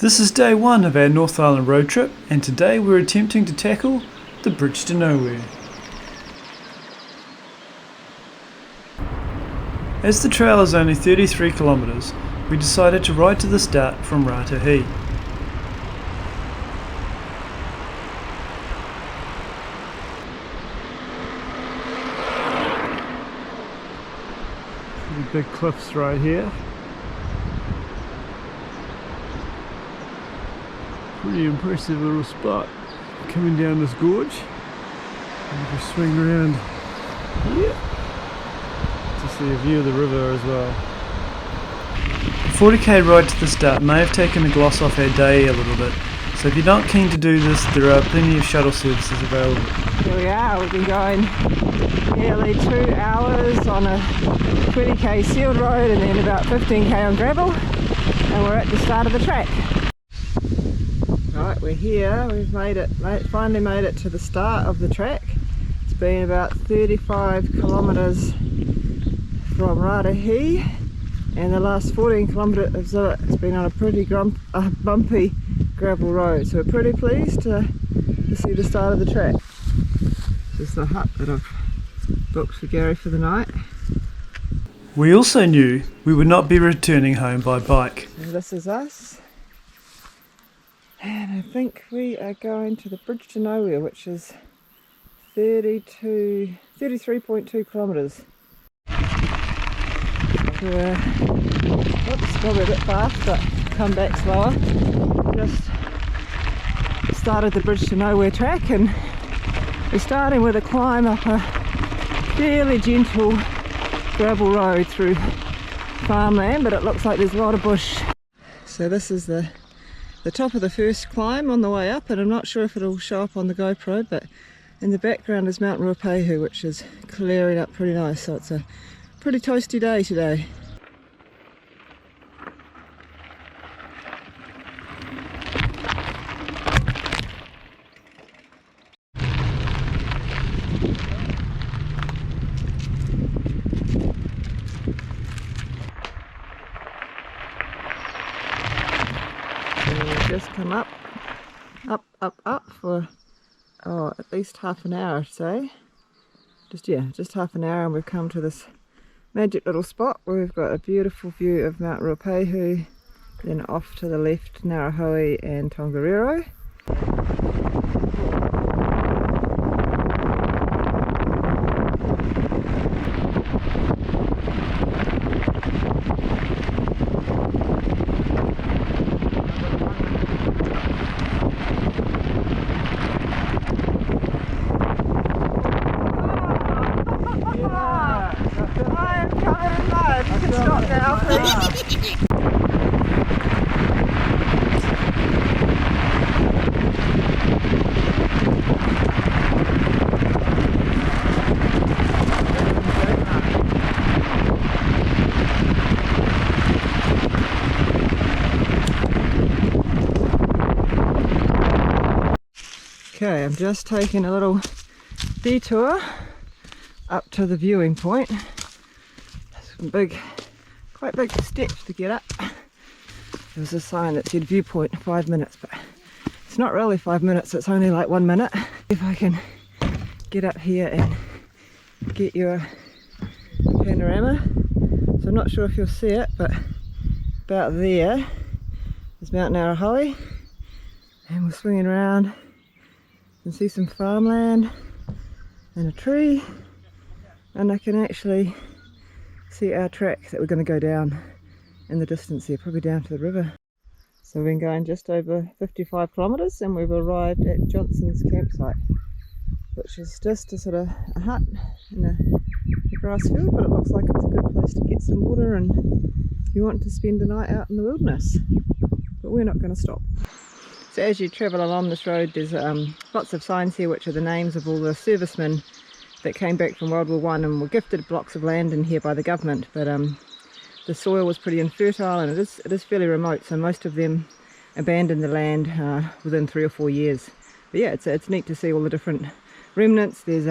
This is day one of our North Island road trip, and today we're attempting to tackle the Bridge to Nowhere. As the trail is only 33 kilometres, we decided to ride to the start from Ratahi. Big cliffs right here. Pretty impressive little spot coming down this gorge. And if we swing around here to see a view of the river as well. The 40k ride to the start may have taken the gloss off our day a little bit, so if you're not keen to do this, there are plenty of shuttle services available. Here we are, we've been going nearly 2 hours on a 20k sealed road and then about 15k on gravel, and we're at the start of the track. Right, we're here, we've finally made it to the start of the track. It's been about 35 kilometres from Ratahi, and the last 14 kilometres of it has been on a pretty bumpy gravel road, so we're pretty pleased to see the start of the track. This is the hut that I've booked for Gary for the night. We also knew we would not be returning home by bike. So this is us, and I think we are going to the Bridge to Nowhere, which is 33.2 kilometres. Oops, probably a bit fast, but come back slower. Just started the Bridge to Nowhere track, and we're starting with a climb up a fairly gentle gravel road through farmland, but it looks like there's a lot of bush. So this is the top of the first climb on the way up, and I'm not sure if it'll show up on the GoPro, but in the background is Mount Ruapehu, which is clearing up pretty nice, so it's a pretty toasty day today. Just come up for at least half an hour, I'd say. Just half an hour, and we've come to this magic little spot where we've got a beautiful view of Mount Ruapehu, then off to the left Ngārahoe and Tongariro. Okay, I'm just taking a little detour up to the viewing point. Some quite big steps to get up. There was a sign that said viewpoint 5 minutes, but it's not really 5 minutes, it's only like 1 minute. If I can get up here and get you a panorama. So I'm not sure if you'll see it, but about there is Mount Ngārahoe, and we're swinging around and see some farmland and a tree, and I can actually see our track that we're going to go down in the distance here, probably down to the river. So we've been going just over 55 kilometres, and we've arrived at Johnson's campsite, which is just a sort of a hut in a grass field, but it looks like it's a good place to get some water and if you want to spend the night out in the wilderness. But we're not going to stop. So as you travel along this road, there's lots of signs here which are the names of all the servicemen that came back from World War I and were gifted blocks of land in here by the government, but the soil was pretty infertile, and it is fairly remote, so most of them abandoned the land within 3 or 4 years. But yeah, it's neat to see all the different remnants. There's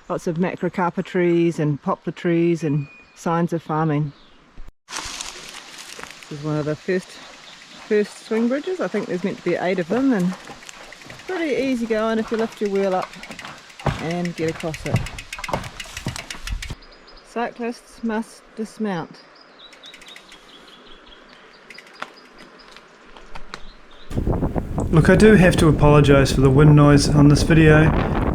lots of macrocarpa trees and poplar trees and signs of farming. This is one of the first first swing bridges. I think there's meant to be 8 of them, and pretty easy going if you lift your wheel up and get across it. Cyclists must dismount. Look, I do have to apologise for the wind noise on this video.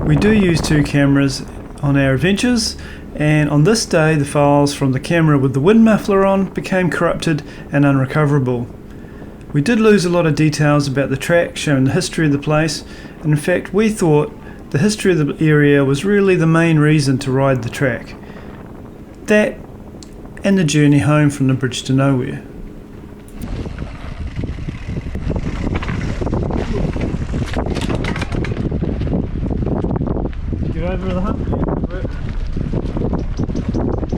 We do use 2 cameras on our adventures, and on this day the files from the camera with the wind muffler on became corrupted and unrecoverable. We did lose a lot of details about the track, showing the history of the place, and in fact we thought the history of the area was really the main reason to ride the track. That and the journey home from the bridge to nowhere. Get over the hump.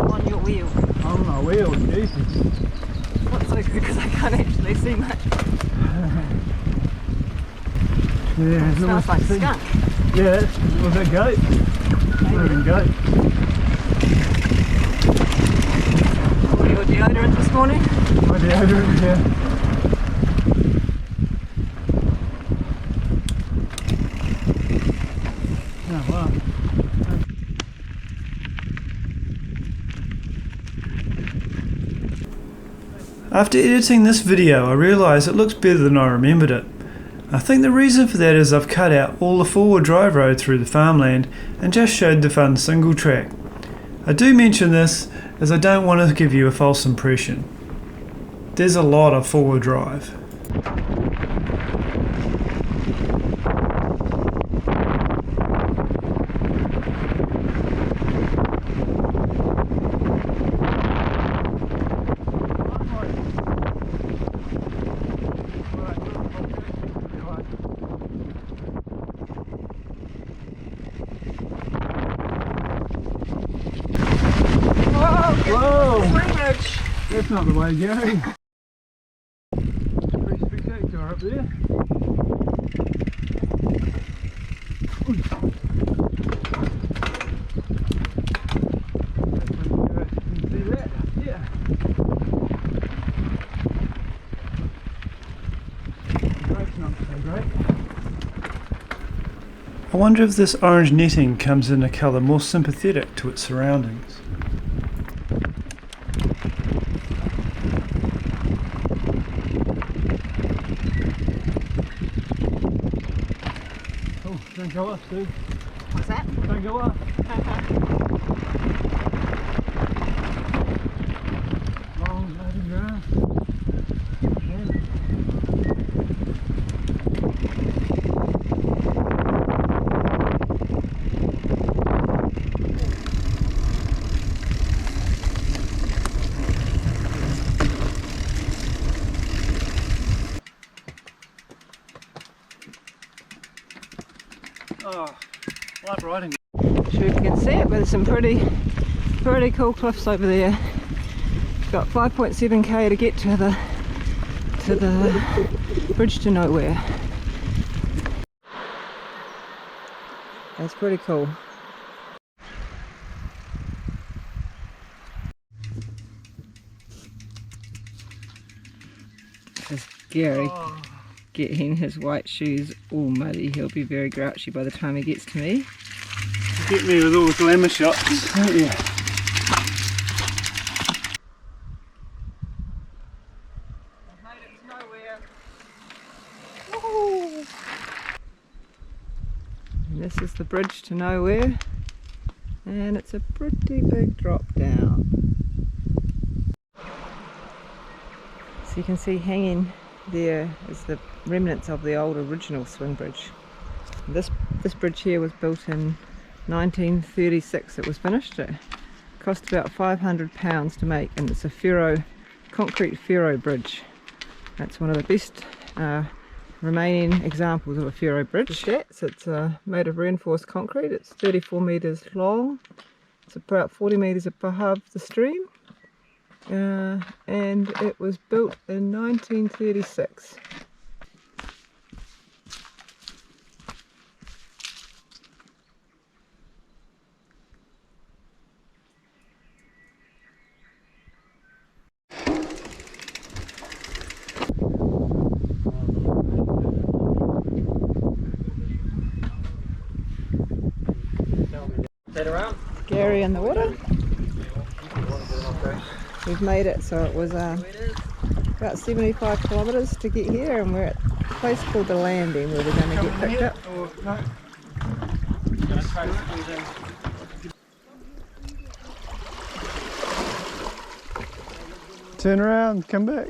On your wheel. On my wheel, Jesus. Not so good because I can't actually see much. Yeah, It smells like skunk. Yeah, was that goat? Moving goat. Or your deodorant this morning? My deodorant, yeah. Oh, wow. After editing this video, I realised it looks better than I remembered it. I think the reason for that is I've cut out all the four-wheel drive road through the farmland and just showed the fun single track. I do mention this as I don't want to give you a false impression. There's a lot of four-wheel drive. Whoa! That's not the way to go. Pretty spectacular up there. See that? Yeah. Great, not so great. I wonder if this orange netting comes in a colour more sympathetic to its surroundings. Oh, don't go up, Sue. What's that? Don't go up. Long bloody grass. Oh, I like riding. Not sure if you can see it, but there's some pretty cool cliffs over there. Got 5.7k to get to the bridge to nowhere. That's pretty cool. There's Gary getting his white shoes all muddy. He'll be very grouchy by the time he gets to me. Get me with all the glamour shots, don't you? I've made it to nowhere. Woo! And this is the bridge to nowhere, and it's a pretty big drop down. So you can see hanging there is the remnants of the old original swing bridge. This bridge here was built in 1936. It was finished. It cost about £500 to make, and it's a concrete ferro bridge. That's one of the best remaining examples of a ferro bridge. It's made of reinforced concrete. It's 34 metres long. It's about 40 metres above the stream. And it was built in 1936. Gary in the water. We've made it, so it was about 75 kilometres to get here, and we're at a place called the Landing where we're going to get picked up. Turn around, come back.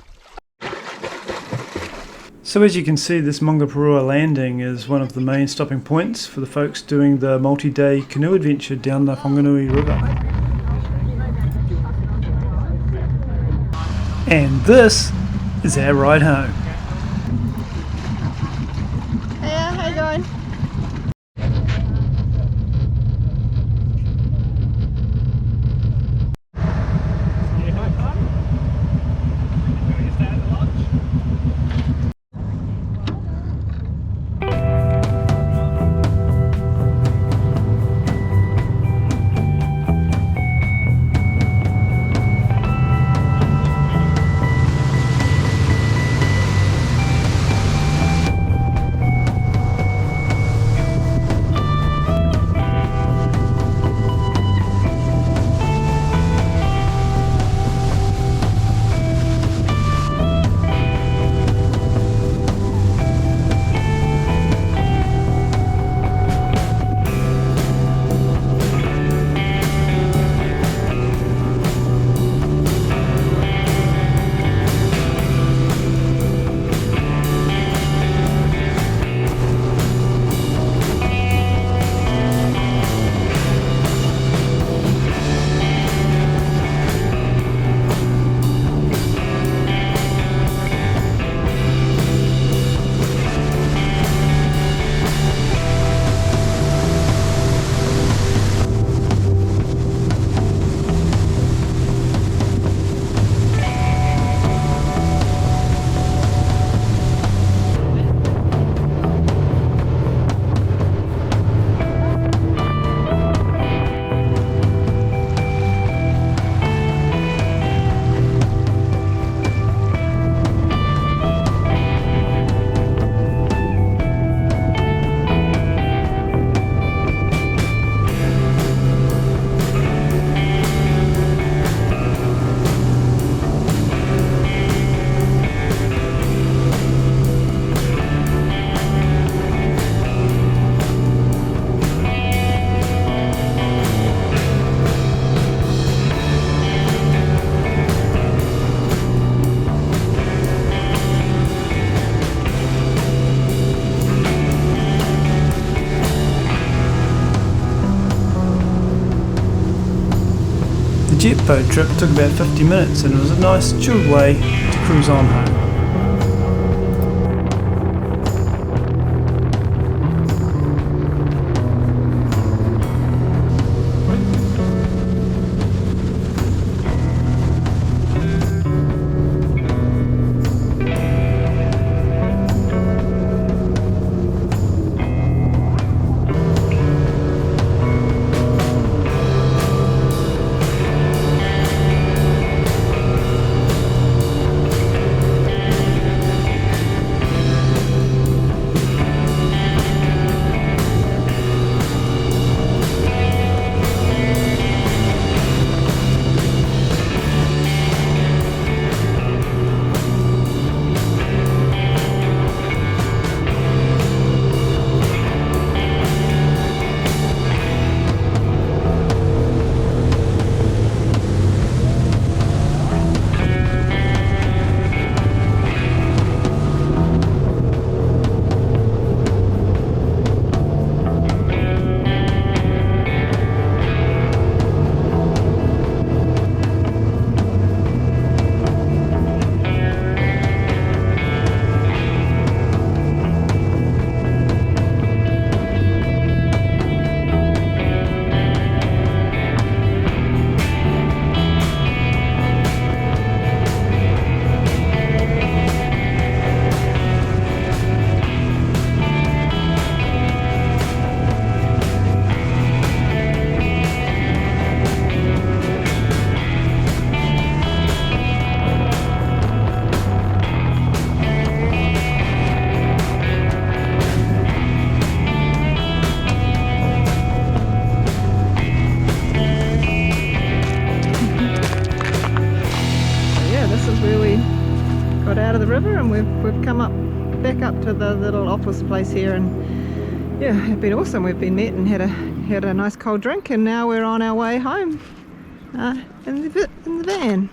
So as you can see, this Mongaparua Landing is one of the main stopping points for the folks doing the multi-day canoe adventure down the Whanganui River. And this is our ride home. Hey, how you going? The jet boat trip took about 50 minutes and it was a nice chilled way to cruise on home. got out of the river and we've come up back up to the little office place here, and yeah, it's been awesome. We've been met and had a nice cold drink, and now we're on our way home in the van.